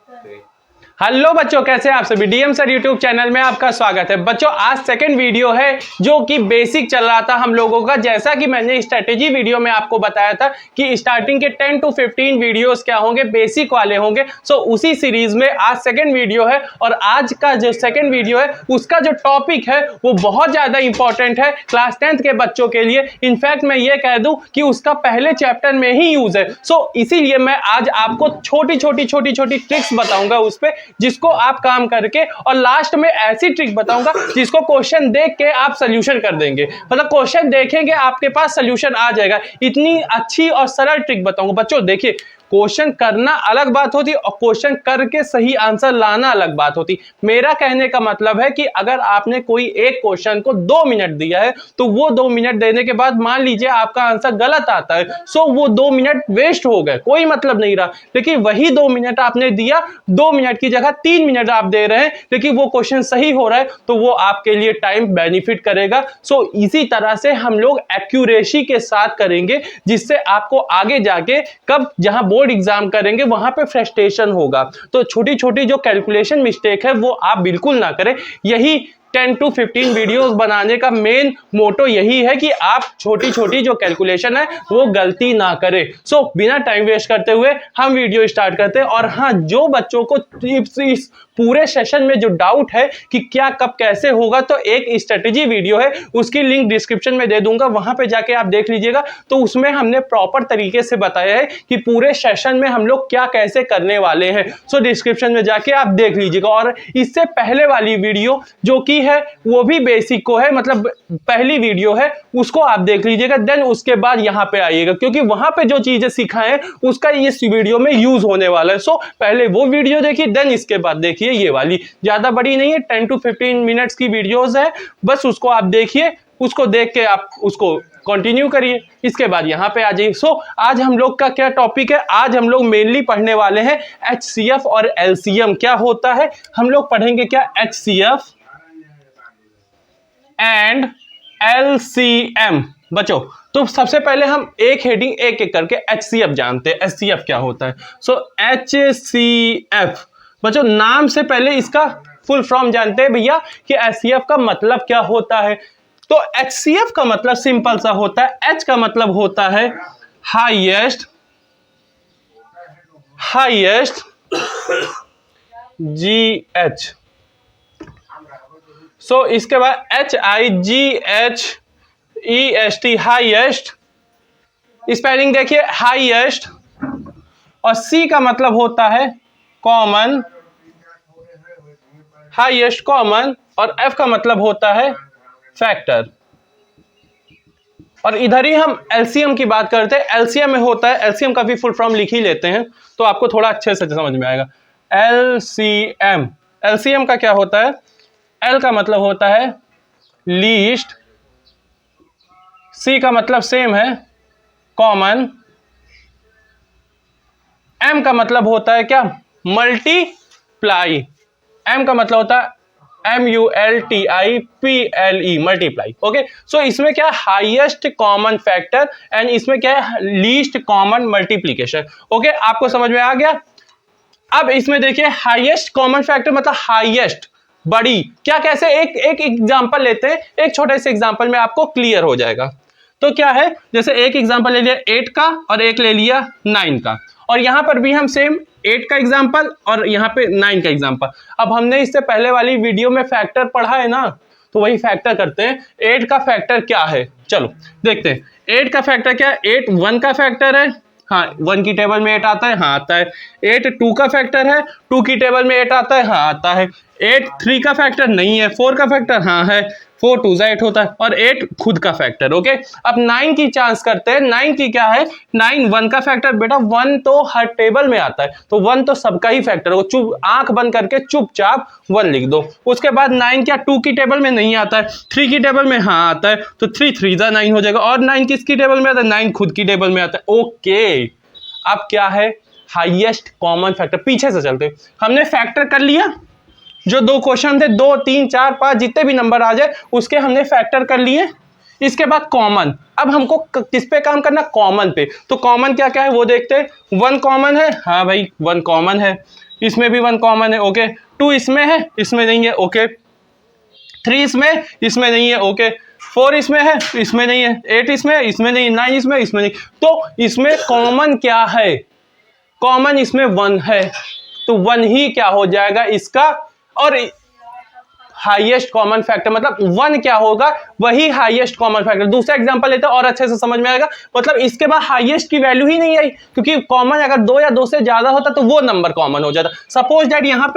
Hello बच्चों, कैसे हैं आप सभी। डीएम सर यूट्यूब चैनल में आपका स्वागत है। बच्चों आज सेकंड वीडियो है जो कि बेसिक चल रहा था हम लोगों का। जैसा कि मैंने स्ट्रेटेजी वीडियो में आपको बताया था कि स्टार्टिंग के 10 to 15 वीडियोस क्या होंगे, बेसिक वाले होंगे। सो उसी सीरीज में आज सेकंड वीडियो है और आज का जो सेकंड वीडियो है उसका जो टॉपिक है वो बहुत ज्यादा इंपॉर्टेंट है क्लास 10th के बच्चों के लिए। इनफैक्ट मैं ये कह दूं कि उसका पहले चैप्टर में ही यूज है। सो इसीलिए मैं आज आपको छोटी छोटी ट्रिक्स बताऊंगा उस पर, जिसको आप काम करके, और लास्ट में ऐसी ट्रिक बताऊंगा जिसको क्वेश्चन देख के आप सोल्यूशन कर देंगे। मतलब क्वेश्चन देखेंगे आपके पास सोल्यूशन आ जाएगा। इतनी अच्छी और सरल ट्रिक बताऊंगा। बच्चों देखिए, क्वेश्चन करना अलग बात होती और क्वेश्चन करके सही आंसर लाना अलग बात होती। मेरा कहने का मतलब है कि अगर आपने कोई एक क्वेश्चन को 2 मिनट दिया है तो वो 2 मिनट देने के बाद मान लीजिए आपका आंसर गलत आता है, सो वो 2 मिनट वेस्ट हो गए, कोई मतलब नहीं रहा। लेकिन वही 2 मिनट आपने दिया, 2 मिनट की जगह 3 मिनट आप दे रहे हैं, लेकिन वो क्वेश्चन सही हो रहा है तो वो आपके लिए टाइम बेनिफिट करेगा। सो इसी तरह से हम लोग एक्यूरेसी के साथ करेंगे, जिससे आपको आगे जाके कब जहां बोर्ड एग्जाम करेंगे वहां पे फ्रस्ट्रेशन होगा। तो छोटी छोटी जो कैलकुलेशन मिस्टेक है वो आप बिल्कुल ना करें। यही 10 to 15 वीडियोस बनाने का मेन मोटो यही है कि आप छोटी छोटी जो कैलकुलेशन है वो गलती ना करें। सो बिना टाइम वेस्ट करते हुए हम वीडियो स्टार्ट करते हैं। और हाँ, जो बच्चों को इस पूरे सेशन में जो डाउट है कि क्या कब कैसे होगा, तो एक स्ट्रेटेजी वीडियो है, उसकी लिंक डिस्क्रिप्शन में दे दूंगा, वहां पे जाके आप देख लीजिएगा। तो उसमें हमने प्रॉपर तरीके से बताया है कि पूरे सेशन में हम लोग क्या कैसे करने वाले हैं। सो डिस्क्रिप्शन में जाके आप देख लीजिएगा। और इससे पहले वाली वीडियो जो कि है वो भी बेसिक को है, मतलब पहली वीडियो है, उसको आप देख लीजिएगा। देन उसके बाद यहां पे आइएगा, क्योंकि वहां पे जो चीजें सिखाए हैं उसका इस वीडियो में यूज होने वाला है। सो पहले वो वीडियो देखिए, देन इसके बाद देखिए ये वाली। ज्यादा बड़ी नहीं है, 10 to 15 मिनट्स की वीडियोस है, बस उसको आप देखिए, उसको देख के आप उसको कंटिन्यू करिए, इसके बाद यहां पे आ जाइए। सो आज हम लोग का क्या टॉपिक है, आज हम लोग मेनली पढ़ने वाले हैं HCF और LCM क्या होता है। हम लोग पढ़ेंगे क्या, HCF एंड LCM। बच्चों तो सबसे पहले हम एक हेडिंग एक एक करके HCF जानते हैं, HCF क्या होता है। सो HCF बच्चों, नाम से पहले इसका फुल फॉर्म जानते हैं भैया कि HCF का मतलब क्या होता है। तो HCF का मतलब सिंपल सा होता है, H का मतलब होता है हाईएस्ट GH। सो इसके बाद HIGHEST हाईएस्ट, स्पेलिंग देखिए हाईएस्ट। और C का मतलब होता है कॉमन, हाईएस्ट कॉमन। और F का मतलब होता है फैक्टर। और इधर ही हम LCM की बात करते हैं। LCM में होता है, LCM का भी फुल फॉर्म लिख ही लेते हैं तो आपको थोड़ा अच्छे से समझ में आएगा। LCM का क्या होता है, L का मतलब होता है लीस्ट, C का मतलब सेम है कॉमन, M का मतलब होता है क्या, मल्टीप्लाई। M का मतलब होता है MULTIPLE, मल्टीप्लाई। ओके, सो इसमें क्या है, हाईएस्ट कॉमन फैक्टर, एंड इसमें क्या है, लीस्ट कॉमन मल्टीप्लीकेशन। ओके, आपको समझ में आ गया। अब इसमें देखिए हाईएस्ट कॉमन फैक्टर मतलब हाईएस्ट, बड़ी। क्या कैसे, एक एग्जांपल लेते हैं, एक छोटे से एग्जांपल में आपको क्लियर हो जाएगा। तो क्या है, जैसे एक एग्जांपल ले लिया 8 का और एक ले लिया 9 का, और यहां पर भी हम सेम 8 का एग्जांपल और यहाँ पे 9 का एग्जांपल। अब हमने इससे पहले वाली वीडियो में फैक्टर पढ़ा है ना, तो वही फैक्टर करते हैं। 8 का फैक्टर क्या है, चलो देखते हैं। 8 का फैक्टर क्या है, 8 1 का फैक्टर है, हाँ 1 की टेबल में 8 आता है, हाँ आता है। 8 2 का फैक्टर है, 2 की टेबल में 8 आता है, हाँ आता है। 8 3 का फैक्टर नहीं है, 4 का फैक्टर हाँ है, 4 2 8 होता है, और 8 खुद का फैक्टर। ओके, अब 9 की चांस करते हैं। 9 की क्या है, 9 1 का फैक्टर। बेटा 1 तो हर टेबल में आता है, तो 1 तो सबका ही फैक्टर होगा। चुप आंख बंद करके चुपचाप 1 लिख दो। उसके बाद 9 क्या 2 की टेबल में नहीं आता है, 3 की टेबल में हाँ आता है, तो 3 3 9 हो जाएगा। और 9 किसकी टेबल में आता है, 9 खुद की टेबल में आता है। ओके, अब क्या है, हाईएस्ट कॉमन फैक्टर। पीछे से चलते, हमने फैक्टर कर लिया, जो 2 क्वेश्चन थे, 2 3 4 5 जितने भी नंबर आ जाए उसके हमने फैक्टर कर लिए। इसके बाद कॉमन, अब हमको किस पे काम करना, कॉमन पे। तो कॉमन क्या क्या है वो देखते हैं। 1 कॉमन है, हाँ भाई 1 कॉमन है। इसमें भी 1 कॉमन है, ओके। 2 इसमें है, इसमें नहीं है, ओके। 3 इसमें नहीं है, ओके। 4 इसमें है, इसमें नहीं है। 8 इसमें नहीं। 9 इसमें नहीं। तो इसमें कॉमन क्या है? कॉमन इसमें 1 है, तो 1 ही क्या हो जाएगा इसका, और हाईएस्ट कॉमन फैक्टर मतलब 1 क्या होगा, वही हाईएस्ट कॉमन फैक्टर। दूसरा एग्जांपल लेते हैं और अच्छे से समझ में आएगा। मतलब इसके बाद हाईएस्ट की वैल्यू ही नहीं आई, क्योंकि कॉमन अगर 2 या 2 से ज्यादा होता तो वो नंबर कॉमन हो जाता। सपोज दैट यहाँ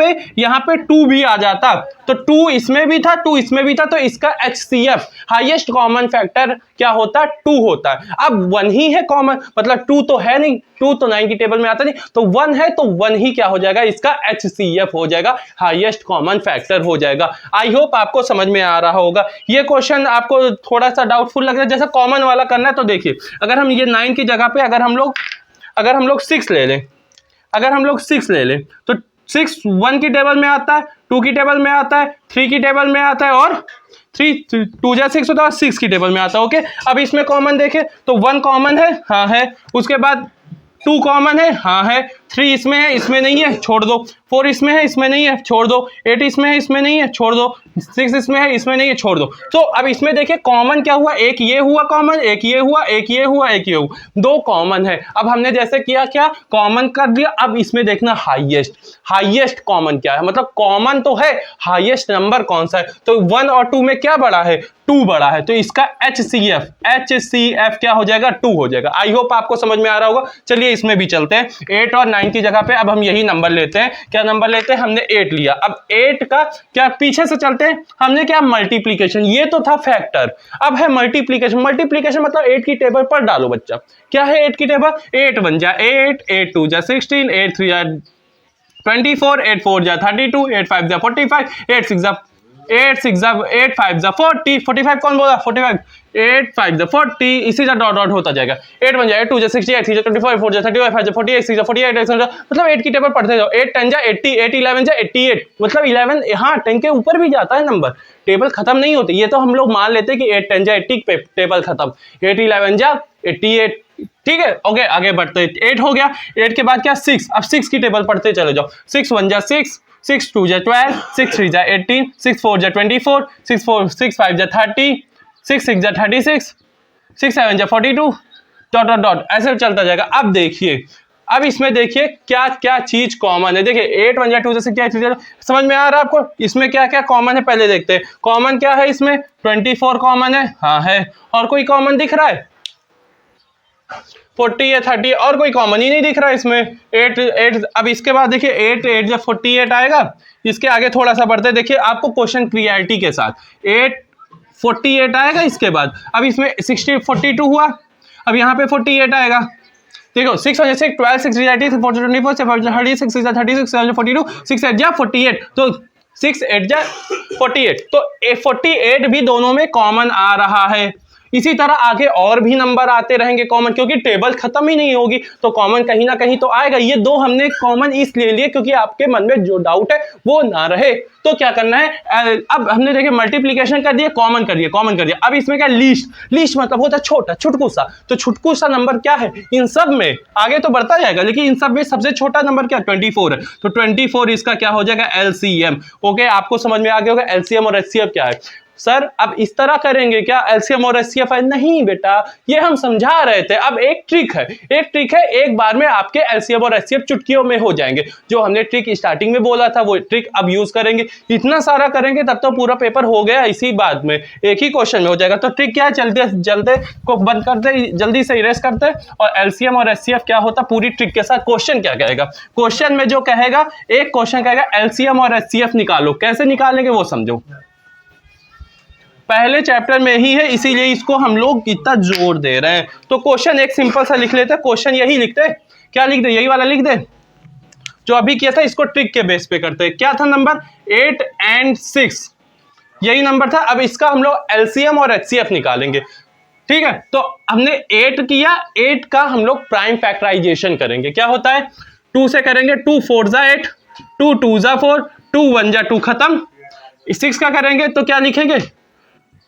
पे 2 भी आ जाता, तो 2 इसमें भी था, 2 इसमें भी था, तो इसका HCF हाईएस्ट कॉमन फैक्टर क्या होता, 2 होता है। अब 1 ही है कॉमन, मतलब 2 तो है नहीं, 2 तो 9 की टेबल में आता नहीं, तो 1 है, तो 1 ही क्या हो जाएगा, इसका HCF हो जाएगा, हाईएस्ट कॉमन फैक्टर हो जाएगा। आई होप आपको समझ में आ रहा होगा। ये क्वेश्चन आपको थोड़ा सा डाउटफुल लग रहा है, जैसे कॉमन वाला करना है, तो देखिए अगर हम ये 9 की जगह पे अगर हम लोग 6 ले लें, अगर हम लोग 6 ले लें, तो 6 1 की टेबल में आता है, 2 की टेबल में आता है, 3 की टेबल में आता है, और 2 जा 6 होता है, 6 की टेबल में आता है, ओके। अब इसमें कॉमन देखें तो 1 कॉमन है, हाँ है। उसके बाद 2 कॉमन है, हाँ है। 3 इसमें है, इसमें नहीं है, छोड़ दो। 4 इसमें है, इसमें नहीं है, छोड़ दो। 8 इसमें है, इसमें नहीं है, छोड़ दो। 6 इसमें है, इसमें नहीं है, छोड़ दो। तो अब इसमें देखिए कॉमन क्या हुआ, एक ये हुआ कॉमन, एक ये हुआ, एक ये हुआ, एक ये हुआ, 2 कॉमन है। अब हमने जैसे किया क्या, कॉमन कर दिया। अब इसमें देखना हाईएस्ट कॉमन क्या है, मतलब कॉमन तो है, हाईएस्ट नंबर कौन सा है, तो 1 और 2 में क्या बड़ा है, 2 बड़ा है, तो इसका HCF क्या हो जाएगा, 2 हो जाएगा। आई होप आपको समझ में आ रहा होगा। चलिए इसमें भी चलते हैं। 8 और 9 की जगह पे अब हम यही नंबर लेते हैं। क्या नंबर लेते हैं, हमने 8 लिया। अब 8 का क्या, पीछे से चलते हैं, हमने क्या मल्टीप्लीकेशन, ये तो था फैक्टर, अब है मल्टीप्लीकेशन। मल्टीप्लीकेशन मतलब 8 की टेबल पर डालो बच्चा। क्या है 8 की टेबल, 8 1 जा 8, 8 2 जा 16, 8 3 जा 24, 8 4 जा 32, 8 5 जा 45, 8 6 जा 8 5 जा 40, 45 कौन बोला, 45, 8 5 जा 40, इसी का डॉट डॉट होता जाएगा। 8 1 जा 8 2 जा 60, 8 3 जा 24, 4 जा 35, 5 जा 48, 6 जा 48, 8 जा, मतलब 8 की टेबल पढ़ते जाओ। 8 10 जा 80, 8 11 जा 88, मतलब 11, हाँ 10 के ऊपर भी जाता है नंबर, टेबल खत्म नहीं होती। ये तो हम लोग मान लेते हैं कि 8 10 जा 80 पे टेबल खत्म, 8 11 जा 88, ठीक है। ओके आगे बढ़ते, 8 हो गया। 8 के बाद क्या, 6, अब 6 की टेबल पढ़ते चले जाओ। 6 1 जा 6, 6 2 जा 12, 6 3 जा 18, 6 4 जा 24, 6 5 जा 30, 6 6 जा 36, 6 7 जा 42, डॉट डॉट डॉट ऐसे चलता जाएगा। अब देखिए, अब इसमें देखिए क्या क्या चीज कॉमन है। देखिए 8 1 जा 2 जा 6, समझ में आ रहा है आपको, इसमें क्या क्या कॉमन है, पहले देखते हैं। कॉमन क्या है इसमें, 24 कॉमन है, हाँ है। और कोई कॉमन दिख रहा है, 40 या 30, और कोई कॉमन ही नहीं दिख रहा है इसमें। 8 अब इसके बाद देखिए 8 8 जब 48 आएगा, इसके आगे थोड़ा सा बढ़ते, देखिए आपको क्वेश्चन क्लियरिटी के साथ 8 48 आएगा। इसके बाद अब इसमें 60 42 हुआ, अब यहाँ पे 48 आएगा। देखो 6 1 6 12 6 3 30 4 24 7 36 6 36 7 42 6 8 जा 48, तो 6 8 जा 48, तो 48 भी दोनों में कॉमन आ रहा है। इसी तरह आगे और भी नंबर आते रहेंगे कॉमन, क्योंकि टेबल खत्म ही नहीं होगी, तो कॉमन कहीं ना कहीं तो आएगा। ये 2 हमने कॉमन इसलिए लिए क्योंकि आपके मन में जो डाउट है वो ना रहे। तो क्या करना है, अब हमने देखिए मल्टीप्लीकेशन कर दिया, कॉमन कर दिया। अब इसमें क्या, लीस्ट मतलब होता है छोटा, छुटकू सा। तो छुटकू सा नंबर क्या है इन सब में, आगे तो बढ़ता जाएगा, लेकिन इन सब में सबसे छोटा नंबर क्या, 24 है। तो 24 इसका क्या हो जाएगा, LCM। ओके, आपको समझ में आ गया होगा LCM और HCF क्या है। सर अब इस तरह करेंगे क्या, LCM और HCF है? नहीं बेटा, ये हम समझा रहे थे। अब एक ट्रिक है, एक बार में आपके LCM और HCF चुटकियों में हो जाएंगे। जो हमने ट्रिक स्टार्टिंग में बोला था वो ट्रिक अब यूज करेंगे। इतना सारा करेंगे तब तो पूरा पेपर हो गया, इसी बात में एक ही क्वेश्चन में हो जाएगा। तो ट्रिक क्या है, चलते को बंद करते, जल्दी से इरेज करते, और LCM और HCF क्या होता पूरी ट्रिक के साथ। क्वेश्चन क्या कहेगा, क्वेश्चन में जो कहेगा, एक क्वेश्चन कहेगा LCM और HCF निकालो। कैसे निकालेंगे वो समझो, पहले चैप्टर में ही है, इसीलिए इसको हम लोग इतना जोर दे रहे हैं। तो क्वेश्चन एक सिंपल सा लिख लेते हैं, क्वेश्चन यही लिखते हैं। क्या लिख दे, यही वाला लिख दे जो अभी किया था, इसको ट्रिक के बेस पे करते हैं। क्या था नंबर, 8 और 6, यही नंबर था। अब इसका हम लोग LCM और HCF निकालेंगे, ठीक है। तो हमने 8 किया, 8 का हम लोग प्राइम फैक्टराइजेशन करेंगे। क्या होता है, 2 से करेंगे, 2 4 जा 8, 2 2 जा 4, 2 1 जा 2 खत्म। 6 का करेंगे तो क्या लिखेंगे,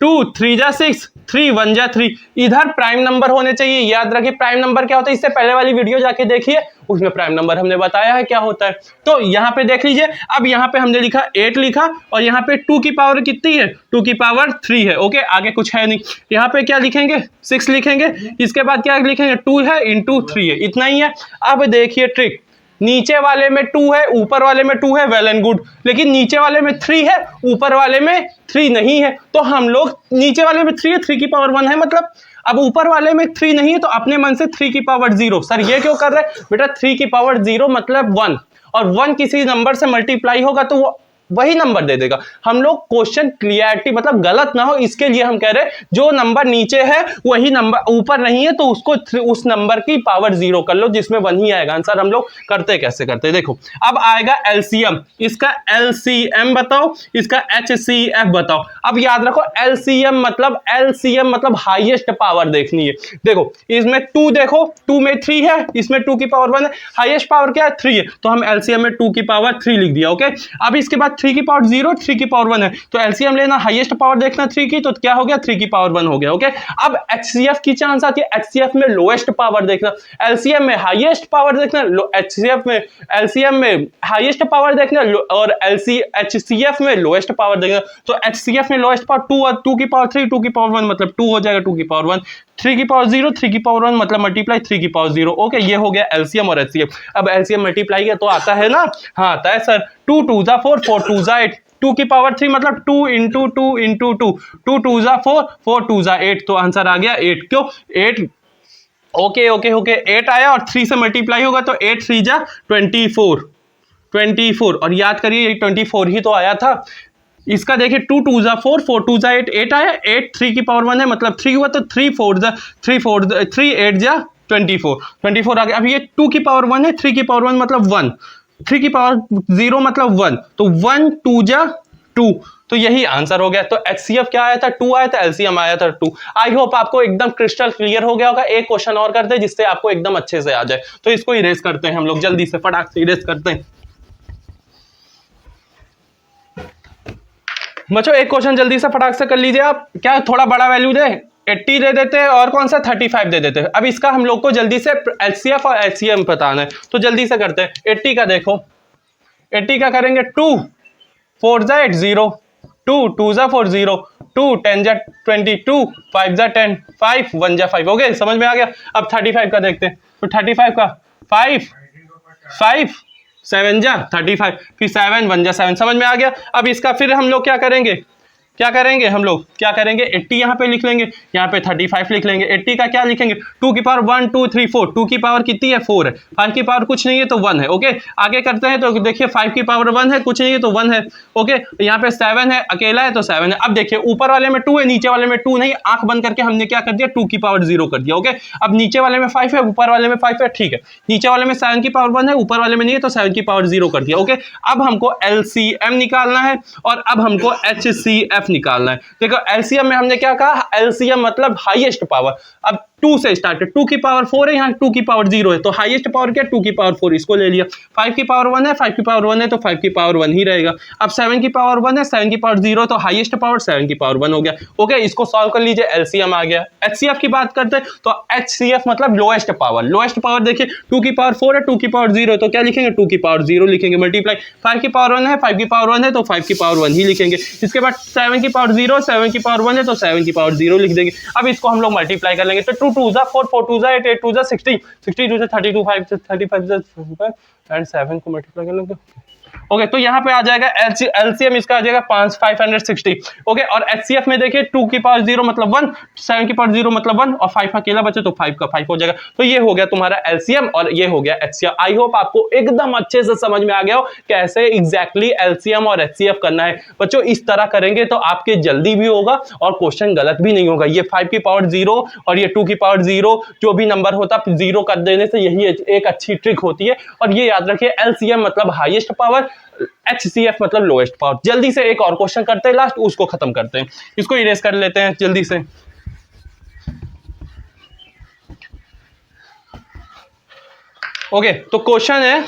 2 3 जा 6, 3 1 जा 3। इधर प्राइम नंबर होने चाहिए, याद रखिए प्राइम नंबर क्या होता है, इससे पहले वाली वीडियो जाके देखिए, उसमें प्राइम नंबर हमने बताया है क्या होता है। तो यहाँ पे देख लीजिए, अब यहाँ पे हमने लिखा 8 लिखा और यहाँ पे 2 की पावर कितनी है, 2 की पावर 3 है। ओके, आगे कुछ है नहीं। यहाँ पे क्या लिखेंगे, 6 लिखेंगे, इसके बाद क्या लिखेंगे, 2 है इंटू 3 है, इतना ही है। अब देखिए ट्रिक, नीचे वाले में 2 है, ऊपर वाले में 2 है, वेल एंड गुड, लेकिन नीचे वाले में 3 है, ऊपर वाले में 3 नहीं है। तो हम लोग, नीचे वाले में 3 है, 3 की पावर 1 है, मतलब अब ऊपर वाले में 3 नहीं है, तो अपने मन से 3 की पावर 0। सर ये क्यों कर रहे हैं बेटा, 3 की पावर 0 मतलब 1, और 1 किसी नंबर से मल्टीप्लाई होगा तो वो वही नंबर दे देगा। हम लोग क्वेश्चन क्लियरिटी मतलब गलत ना हो इसके लिए हम कह रहे हैं जो नंबर नीचे है वही नंबर, ऊपर नहीं है तो उसको उस नंबर की पावर 0 कर लो जिसमें 1 ही आएगा आंसर। हम लोग करते कैसे करते देखो, अब आएगा एलसीएम, इसका एलसीएम बताओ, इसका एचसीएफ बताओ। अब याद रखो एलसीएम मतलब हाईएस्ट पावर देखनी है। देखो इसमें 2, देखो 2 में 3 है, इसमें 2 की पावर 1 है, हाईएस्ट पावर क्या है 3 है, तो हम एलसीएम में 2 की पावर 3 लिख दिया। ओके, अब इसके बाद 3 की पावर 0, 3 की पावर 1 है, तो एलसीएम लेना, हाईएस्ट पावर देखना 3 की, तो क्या हो गया 3 की पावर 1 हो गया। ओके, अब एचसीएफ की चांस आती है, एचसीएफ में लोएस्ट पावर देखना, एलसीएम में हाईएस्ट पावर देखना, एलसीएम में हाईएस्ट पावर देखना और एचसीएफ में लोएस्ट पावर देखना। तो एचसीएफ में लोएस्ट पावर 2 और 2 की पावर 3, 2 की पावर 1 मतलब 2 हो जाएगा, 2 की पावर 1, 3 की पावर 0, 3 की पावर 1 मतलब मल्टीप्लाई 3 की पावर 0। ओके, ये हो गया एलसीएम और एचसीएफ। अब एलसीएम मल्टीप्लाई का तो आता है ना, हाँ आता है सर, 2 2 जा 4, 4 2 जा 8, 2 की पावर 3 मतलब 2 इंटू 2 इंटू 2, 2 2 जा 4, 4 2 जा 8, तो आंसर आ गया 8। क्यों 8? ओके ओके ओके, 8 आया और 3 से मल्टीप्लाई होगा तो 8 3 जा 24, और याद करिए ये 24 ही तो आया था। इसका देखिए 2 2 जा 4, 4 2 जा 8, 8 आया, 8 3 की पावर 1 है मतलब 3 हुआ, तो 3 8 जा 24 आ गया। अब ये 2 की पावर 1 है, 3 की पावर 1 मतलब 1, 3 की पावर 0 मतलब 1, तो 1 2 जा 2, तो यही आंसर हो गया। तो एचसीएफ क्या आया था 2 आया था, एलसीएम आया था 2। आई होप आपको एकदम क्रिस्टल क्लियर हो गया होगा। एक क्वेश्चन और करते हैं जिससे आपको एकदम अच्छे से आ जाए, तो इसको इरेज करते हैं हम लोग, जल्दी से फटाक से इरेज करते हैं बच्चों। एक क्वेश्चन जल्दी से फटाक से कर लीजिए आप, क्या थोड़ा बड़ा वैल्यू दे, 80 दे देते हैं और कौन सा 35 दे देते हैं। अब इसका हम लोग को जल्दी से एचसीएफ और एचसीएम बताना है, तो जल्दी से करते हैं। 80 का देखो, 80 का करेंगे 2 4 जा 8 0, 2 2 जा 4 0, 2 10 जा 22, 5 जा 10, 5 1 जा 5। ओके, समझ में आ गया। अब 35 का देखते हैं, तो 35 का 5 7 जा 35, फिर 7 1 जा 7, समझ में आ गया। अब इसका फिर हम लोग क्या करेंगे हम लोग 80 यहाँ पे लिख लेंगे, यहाँ पे 35 लिख लेंगे। 80 का क्या लिखेंगे, 2 की पावर 1 2 3 4, 2 की पावर कितनी है 4 है, 5 की पावर कुछ नहीं है तो 1 है। ओके, आगे करते हैं तो देखिए 5 की पावर 1 है, कुछ नहीं है तो 1 है। ओके, यहाँ पे 7 है, अकेला है तो 7 है। अब देखिए ऊपर वाले में 2 है, नीचे वाले में 2 नहीं, आंख बंद करके हमने क्या कर दिया 2 की पावर 0 कर दिया। ओके, अब नीचे वाले में 5 है, ऊपर वाले में 5 है, ठीक है, नीचे वाले में 7 की पावर 1 है, ऊपर वाले में नहीं है तो 7 की पावर 0 कर दिया। ओके, अब हमको एलसीएम निकालना है और अब हमको एचसीएफ निकालना है। देखो एलसीएम में हमने क्या कहा, एलसीएम मतलब हाईएस्ट पावर। अब 2 से स्टार्ट है, 2 की पावर 4 है, यहाँ 2 की पावर 0 है, तो हाईएस्ट पावर क्या 2 की पावर 4, इसको ले लिया। 5 की पावर 1 है, 5 की पावर 1 है तो 5 की पावर 1 ही रहेगा। अब 7 की पावर 1 है, 7 की पावर 0 तो हाईएस्ट पावर 7 की पावर 1 हो गया। ओके, इसको सॉल्व कर लीजिए, एलसीएम आ गया। एचसीएफ की बात करते हैं तो एचसीएफ मतलब लोएस्ट पावर। लोएस्ट पावर देखिए 2 की पावर 4 है, 2 की पावर 0 है, तो क्या लिखेंगे 2 की पावर 0 लिखेंगे, मल्टीप्लाई 5 की पावर 1 है, 5 की पावर 1 है तो 5 की पावर 1 ही लिखेंगे। इसके बाद 7 की पावर 0, 7 की पावर 1 है तो 7 की पावर 0 लिख देंगे। अब इसको हम लोग मल्टीप्लाई कर लेंगे, तो 2 2 जा 4, 4 2 जा 8, 8 2 जा 16, 62 जा 32, 5 जा 35 जा 45 एंड 7 को मल्टीप्लाई कर लेंगे। ओके, तो यहाँ पे आ जाएगा एलसीएम, इसका आ जाएगा 560। ओके, और एचसीएफ में देखिए 2 की पावर 0 मतलब 1, 7 की पावर 0 मतलब 1 और 5 अकेला बचे तो 5 का 5 हो जाएगा। तो ये हो गया तुम्हारा एलसीएम और ये हो गया एचसीएफ। आई होप आपको एकदम अच्छे से समझ में आ गया हो कैसे एग्जैक्टली एलसीएम और एचसीएफ करना है। बच्चों इस तरह करेंगे तो आपके जल्दी भी होगा और क्वेश्चन गलत भी नहीं होगा। ये 5 की पावर 0 और ये 2 की पावर 0 जो भी नंबर होता 0 कर देने से यही एक अच्छी ट्रिक होती है। और ये याद रखिए एलसीएम मतलब हाईएस्ट पावर, एचसीएफ मतलब लोएस्ट पावर। जल्दी से एक और क्वेश्चन करते हैं, लास्ट उसको खत्म करते हैं, इसको इरेज कर लेते हैं जल्दी से। ओके, तो क्वेश्चन है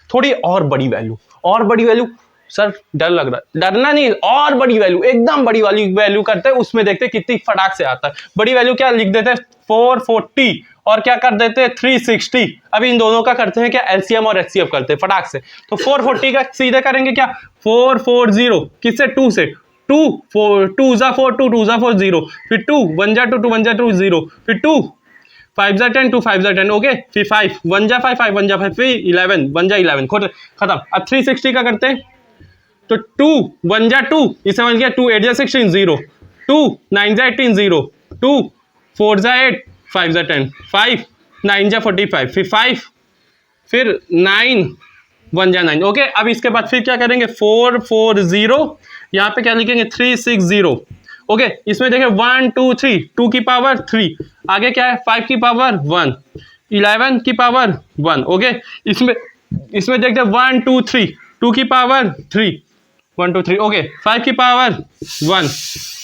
थोड़ी और बड़ी वैल्यू। सर डर लग रहा है, डरना नहीं, और बड़ी वैल्यू, एकदम बड़ी वाली वैल्यू करते हैं, उसमें देखते हैं कितनी फटाक से आता है। बड़ी वैल्यू क्या लिख देते हैं 440 और क्या कर देते हैं 360। अभी इन दोनों का करते हैं क्या एलसीएम और एचसीएफ करते हैं फटाक से। तो 440 का सीधे करेंगे क्या 440 किससे 2 से 2 4 2 जा 4 2 2 जा 4 0 फिर 2 1 जा 2 2 1 जा 2 0 फिर 2 5 जा 10 2 5 जा 10 ओके फिर 5 1 जा 5 5 1 जा 5 फिर 11 1 जा 11 खत्म। अब 360 का करते हैं तो 2 1 जा 2 इसे बन गया 2 8 जा 16 0 2 9 जा 18 0 2 4 जा 8 5 जा 10 5 9 जा 45 फिर 5 फिर 9 1 जा 9 ओके। अब इसके बाद फिर क्या करेंगे 440 यहाँ पे क्या लिखेंगे 360 ओके। इसमें देखिए 1 2 3 2 की पावर 3 आगे क्या है 5 की पावर 1 11 की पावर 1 ओके। इसमें देखते हैं 1 2 3 2 की पावर 3 1 2 3 ओके 5 की पावर 1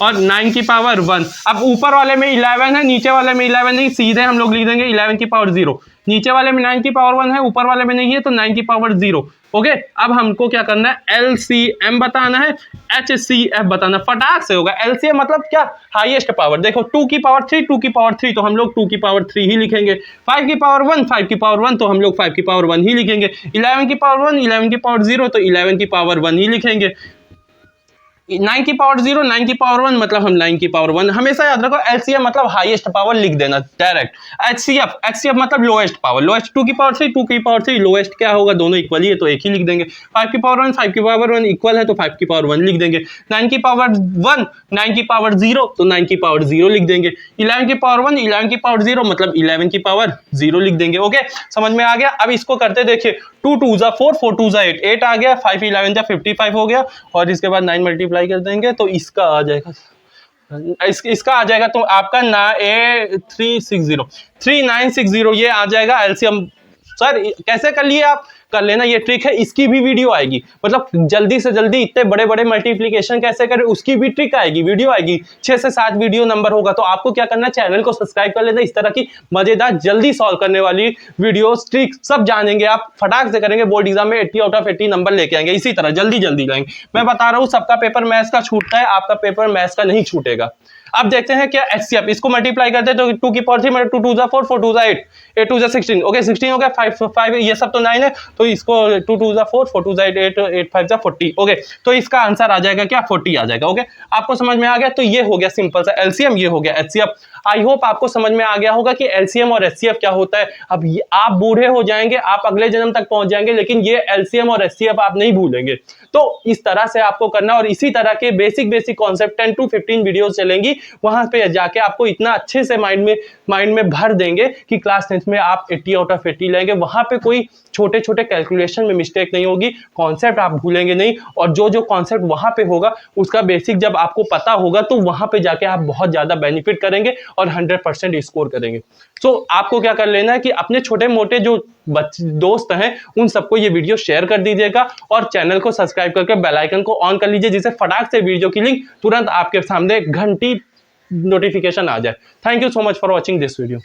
और 9 की पावर 1। अब ऊपर वाले में 11 है नीचे वाले में 11 नहीं, सीधे हम लोग लिख देंगे 11 की पावर 0। नीचे वाले में 9 की पावर 1 है, ऊपर वाले में नहीं है तो 9 की पावर 0 ओके। अब हमको क्या करना है एलसीएम बताना है, एचसीएफ बताना, फटाक से होगा। एलसीएम मतलब क्या हाईएस्ट पावर। देखो 2 की पावर 3 2 की पावर 3 तो हम लोग 2 की पावर 3 ही लिखेंगे। 5 की पावर 1 5 की पावर 1 तो हम लोग 5 की पावर 1 ही लिखेंगे। 11 की पावर 1 11 की पावर 0 तो 11 की पावर 1 ही लिखेंगे। 9 की पावर 0 9 की पावर 1 मतलब हम 9 की पावर 1। हमेशा याद रखो एलसीएम मतलब हाईएस्ट पावर लिख देना डायरेक्ट। एचसीएफ मतलब लोएस्ट पावर। लोएस्ट 2 की पावर 3 2 की पावर 3 लोएस्ट क्या होगा दोनों इक्वल ही है तो एक ही लिख देंगे। 5 की पावर 1 5 की पावर 1 इक्वल है तो 5 की पावर 1 लिख देंगे। 9 की पावर 1 9 की पावर 0 तो 9 की पावर 0 लिख देंगे। 11 की पावर 1 11 की पावर 0 मतलब 11 की पावर 0 लिख देंगे ओके। समझ में आ गया। अब इसको करते देखिए 2 2 जा 4 4 2 जा 8 8 आ गया 5 11 जा 55 हो गया और इसके बाद 9 मल्टीप्लाई कर देंगे तो इसका आ जाएगा इसका आ जाएगा तो आपका ना 3960 ये आ जाएगा एलसीएम। सर कैसे कर लिए आप कर लेना, ये ट्रिक है, इसकी भी वीडियो आएगी। मतलब जल्दी से जल्दी इतने बड़े बड़े मल्टीप्लिकेशन कैसे करें उसकी भी ट्रिक आएगी, वीडियो आएगी। 6 से 7 वीडियो नंबर होगा तो आपको क्या करना है चैनल को सब्सक्राइब कर लेना। इस तरह की मजेदार जल्दी सॉल्व करने वाली वीडियोस ट्रिक सब जानेंगे आप, फटाक से करेंगे। बोर्ड एग्जाम में 80 आउट ऑफ 80 नंबर लेके आएंगे इसी तरह जल्दी जाएंगे। मैं बता रहा हूँ सबका पेपर मैथ्स का छूटता है, आपका पेपर मैथ्स का नहीं छूटेगा। अब देखते हैं क्या एचसीएफ, इसको मल्टीप्लाई करते हैं तो 2 की पावर 3 2 2 जा 4 4 2 जा 8 8 2 जा 16 ओके 16 हो गया 5 5 ये सब तो 9 है तो इसको 2 2 जा 4 4 2 जा 8 8 5 जा 40 ओके। तो इसका आंसर आ जाएगा क्या 40 आ जाएगा ओके। आपको समझ में आ गया। तो ये हो गया सिंपल सा एलसीएम, ये हो गया एचसीएफ। आई होप आपको समझ में आ गया होगा कि एलसीएम और एचसीएफ क्या होता है। अब आप बूढ़े हो जाएंगे, आप अगले जन्म तक पहुंच जाएंगे, लेकिन ये एलसीएम और एचसीएफ आप नहीं भूलेंगे। तो इस तरह से आपको करना और इसी तरह के बेसिक कॉन्सेप्ट 10 to 15 वीडियोस चलेंगी। वहां पे जाके आपको इतना अच्छे से माइंड में भर देंगे कि क्लास 10th में आप 80 आउट ऑफ 80 लेंगे। वहां पे कोई छोटे छोटे कैलकुलेशन में मिस्टेक नहीं होगी, कॉन्सेप्ट आप भूलेंगे नहीं। और जो कॉन्सेप्ट वहां पे होगा उसका बेसिक जब आपको पता होगा तो वहां पे जाके आप बहुत ज्यादा बेनिफिट करेंगे और 100% स्कोर करेंगे। तो आपको क्या कर लेना है कि अपने छोटे मोटे जो दोस्त हैं उन सबको ये वीडियो शेयर कर दीजिएगा और चैनल को सब्सक्राइब करके बेल आइकन को ऑन कर लीजिए, जिससे फटाक से वीडियो की लिंक तुरंत आपके सामने घंटी नोटिफिकेशन आ जाए। Thank you so much for watching this video.